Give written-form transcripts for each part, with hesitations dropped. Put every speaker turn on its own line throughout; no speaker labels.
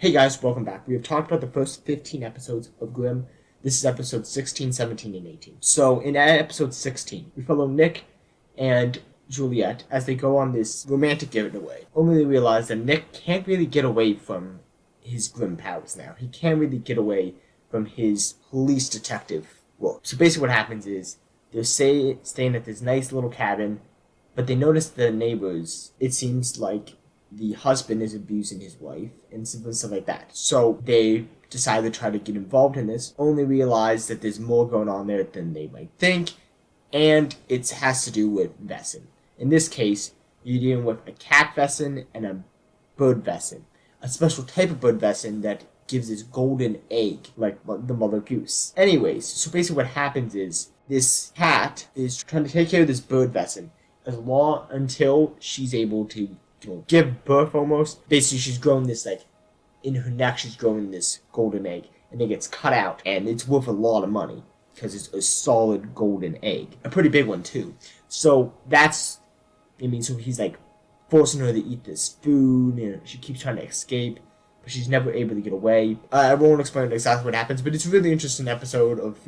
Hey guys, welcome back. We have talked about the first 15 episodes of Grimm. This is episode 16, 17, and 18. So, in episode 16, we follow Nick and Juliet as they go on this romantic getaway. Only they realize that Nick can't really get away from his Grimm powers now. He can't really get away from his police detective role. So basically what happens is, they're staying at this nice little cabin, but they notice the neighbors, it seems like the husband is abusing his wife and stuff like that. So they decide to try to get involved in this, only realize that there's more going on there than they might think, and it has to do with Wesen. In this case, you're dealing with a cat Wesen and a bird Wesen. A special type of bird Wesen that gives its golden egg, like the mother goose. Anyways, so basically what happens is, this cat is trying to take care of this bird Wesen until she's able to give birth almost. Basically, she's growing this, in her neck, she's growing this golden egg, and it gets cut out, and it's worth a lot of money, because it's a solid golden egg. A pretty big one, too. So, so he's, forcing her to eat this food, and she keeps trying to escape, but she's never able to get away. I won't explain exactly what happens, but it's a really interesting episode of,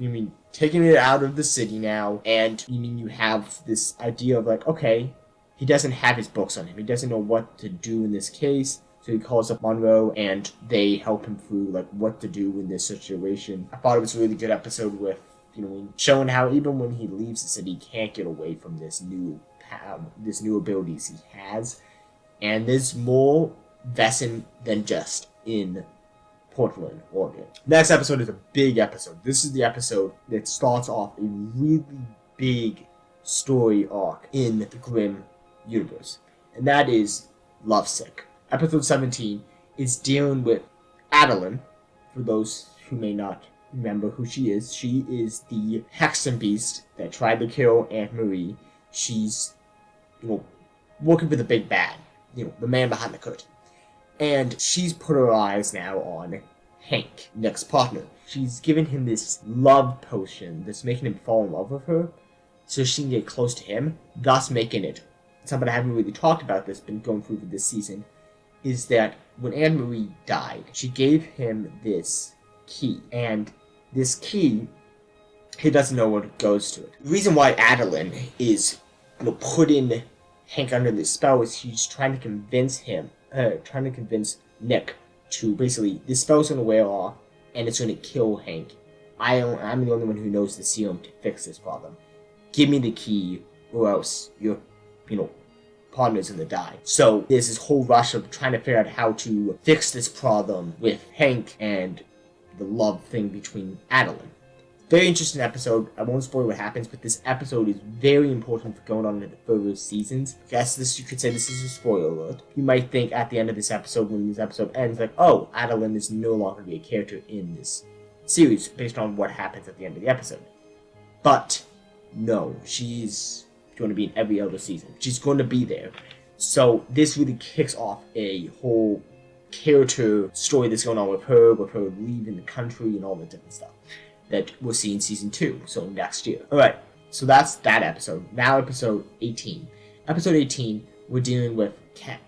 taking it out of the city now, and, you have this idea of, okay, he doesn't have his books on him. He doesn't know what to do in this case. So he calls up Monroe, and they help him through, what to do in this situation. I thought it was a really good episode with, showing how even when he leaves the city, he can't get away from this new abilities he has. And there's more Wesen than just in Portland, Oregon. Next episode is a big episode. This is the episode that starts off a really big story arc in the Grimm universe, and that is Lovesick. Episode 17 is dealing with Adeline. For those who may not remember who she is the Hexen Beast that tried to kill Aunt Marie. She's, working for the big bad, the man behind the curtain. And she's put her eyes now on Hank, Nick's partner. She's given him this love potion that's making him fall in love with her, so she can get close to him, thus making it something I haven't really talked about that's been going through this season, is that when Anne Marie died, she gave him this key. And this key, he doesn't know what goes to it. The reason why Adeline is, putting Hank under this spell is she's trying to convince Nick to basically, this spell's going to wear off, and it's going to kill Hank. I'm the only one who knows the serum to fix this problem. Give me the key, or else you're partner's gonna die. So there's this whole rush of trying to figure out how to fix this problem with Hank and the love thing between Adeline. Very interesting episode. I won't spoil what happens, but this episode is very important for going on in the further seasons. I guess you could say this is a spoiler alert. You might think at the end of this episode, when this episode ends, oh, Adeline is no longer be a character in this series based on what happens at the end of the episode. But no, she's going to be in every other season. She's going to be there. So this really kicks off a whole character story that's going on with her leaving the country and all the different stuff that we'll see in season 2, so next year. Alright, so that's that episode. Now episode 18. Episode 18, we're dealing with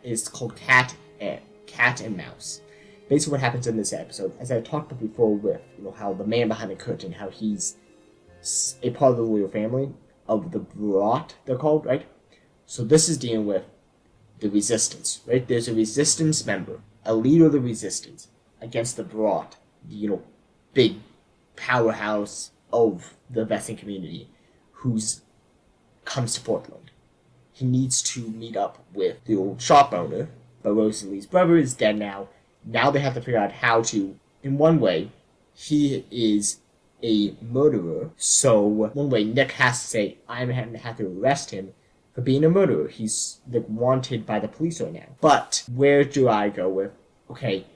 it's called Cat and Mouse. Basically what happens in this episode, as I talked about before with, how the man behind the curtain, how he's a part of the royal family, of the Burkhardt, they're called, right? So this is dealing with the resistance, right? There's a resistance member, a leader of the resistance, against the Burkhardt, the, big powerhouse of the Wesen community, who's comes to Portland. He needs to meet up with the old shop owner, but Rosalie's brother is dead now. Now they have to figure out how to, in one way, he is a murderer, so one way Nick has to say, I'm going to have to arrest him for being a murderer. He's wanted by the police right now. But where do I go with, okay,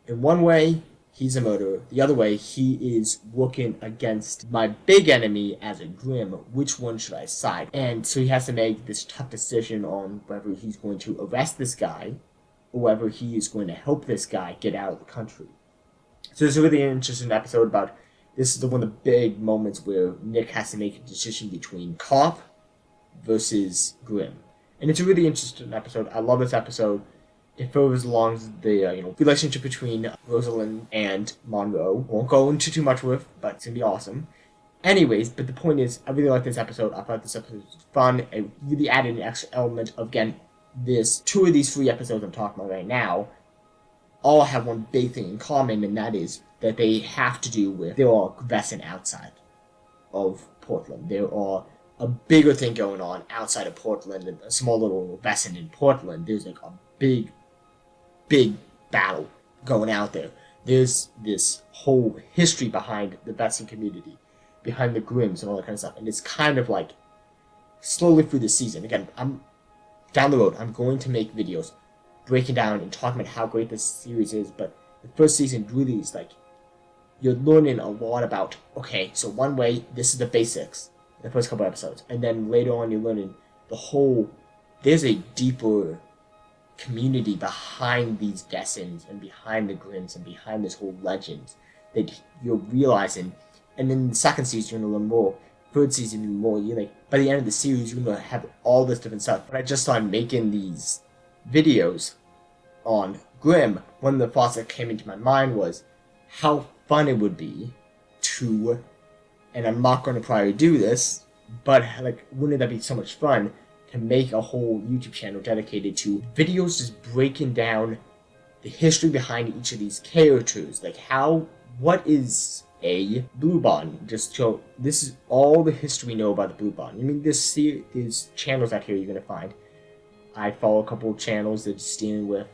in one way, he's a murderer. The other way, he is working against my big enemy as a Grimm. Which one should I side? And so he has to make this tough decision on whether he's going to arrest this guy or whether he is going to help this guy get out of the country. So it's a really interesting episode about, this is one of the big moments where Nick has to make a decision between cop versus Grimm. And it's a really interesting episode. I love this episode. it furthers along the relationship between Rosalind and Monroe. Won't go into too much with, but it's gonna be awesome. Anyways, but the point is, I really like this episode. I thought this episode was fun. It really added an extra element of, again, two of these 3 episodes I'm talking about right now all have one big thing in common, and that is that they have to do with there are Wesen outside of Portland. There are a bigger thing going on outside of Portland, and a small little Wesen in Portland. There's like a big battle going out there. There's this whole history behind the Wesen community, behind the Grimms and all that kind of stuff. And it's kind of like slowly through the season. Again, I'm down the road. I'm going to make videos breaking down and talking about how great this series is. But the first season really is like you're learning a lot about. Okay, so one way, this is the basics. The first couple episodes, and then later on you're learning the whole. There's a deeper community behind these Wesens and behind the Grimms and behind this whole legend that you're realizing. And then the second season you're gonna learn more. Third season even more. You're like by the end of the series you're gonna have all this different stuff. But I just started making these videos on Grimm. One of the thoughts that came into my mind was how fun it would be to, and I'm not going to probably do this, but like, wouldn't that be so much fun to make a whole YouTube channel dedicated to videos just breaking down the history behind each of these characters, like what is a Blue Bond? Just show this is all the history we know about the Blue Bond. I mean, there's channels out here you're gonna find. I follow a couple of channels that's dealing with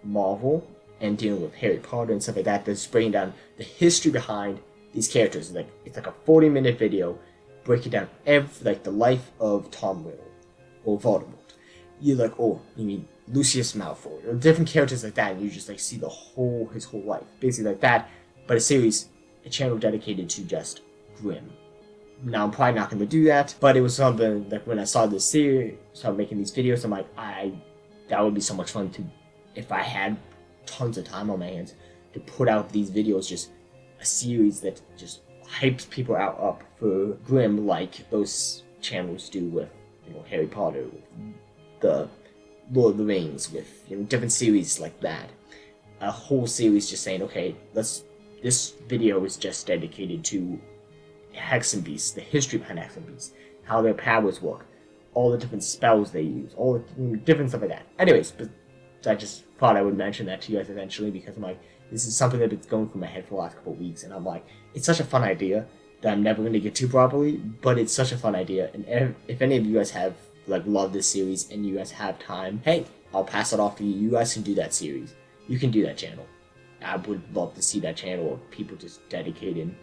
Marvel and dealing with Harry Potter and stuff like that. That's breaking down the history behind these characters. It's like a 40-minute video breaking down the life of Tom Riddle or Voldemort. You're like, oh, you mean Lucius Malfoy or different characters like that, and you just like see his whole life, basically like that. But a channel dedicated to just Grimm. Now I'm probably not going to do that, but it was something like when I saw this series, started making these videos, I'm like, that would be so much fun if I had tons of time on my hands to put out these videos, just a series that just hypes people up for Grimm, like those channels do with Harry Potter, with the Lord of the Rings, with different series like that. A whole series just saying, okay, this video is just dedicated to Hexen Beasts, the history behind Hexen Beasts, how their powers work, all the different spells they use, all the different stuff like that. Anyways, but I just thought I would mention that to you guys eventually, because I'm like, this is something that's been going through my head for the last couple of weeks, and I'm like, it's such a fun idea that I'm never going to get to probably, but it's such a fun idea. And if any of you guys have loved this series and you guys have time, hey, I'll pass it off to you. You guys can do that series. You can do that channel. I would love to see that channel of people just dedicating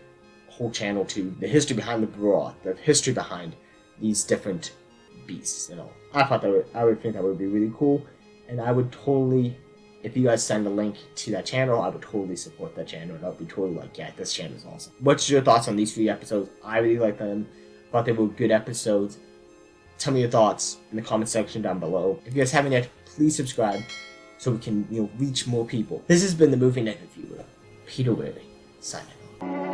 a whole channel to the history behind the Broth, the history behind these different beasts. I thought I would think that would be really cool, and I would totally, if you guys send a link to that channel, I would totally support that channel, and I would be totally like, yeah, this channel is awesome. What's your thoughts on these 3 episodes? I really like them. Thought they were good episodes. Tell me your thoughts in the comment section down below. If you guys haven't yet, please subscribe so we can reach more people. This has been the Movie Night Reviewer. Peter Weary, signing off.